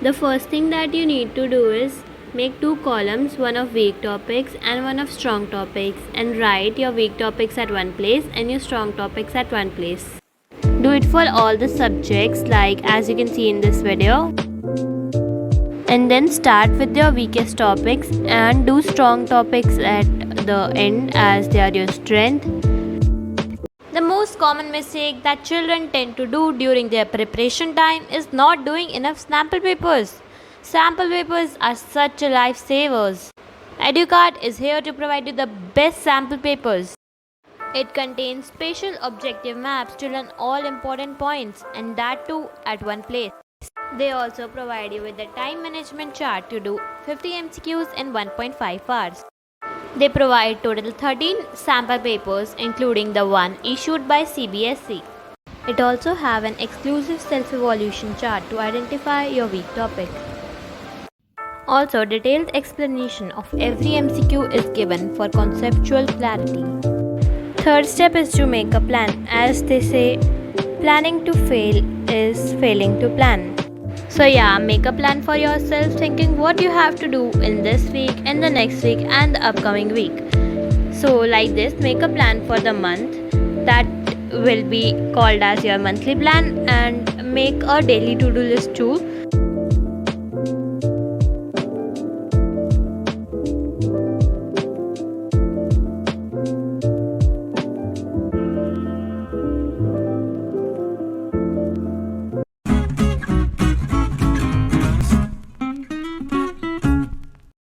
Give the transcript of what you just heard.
The first thing that you need to do is make two columns, one of weak topics and one of strong topics, and write your weak topics at one place and your strong topics at one place. Do it for all the subjects like as you can see in this video. And then start with your weakest topics and do strong topics at the end as they are your strength. The most common mistake that children tend to do during their preparation time is not doing enough sample papers. Sample papers are such a lifesavers. 𝚑𝚘𝚗𝚗𝚗 is here to provide you the best sample papers. It contains spatial objective maps to learn all important points, and that too at one place. They also provide you with a time management chart to do 50 MCQs in 1.5 hours. They provide total 13 sample papers including the one issued by CBSE. It also have an exclusive self-evaluation chart to identify your weak topic. Also, detailed explanation of every MCQ is given for conceptual clarity. Third step is to make a plan. As they say, planning to fail is failing to plan. So yeah, make a plan for yourself, thinking what you have to do in this week, in the next week and the upcoming week. So like this, make a plan for the month that will be called as your monthly plan, and make a daily to-do list too.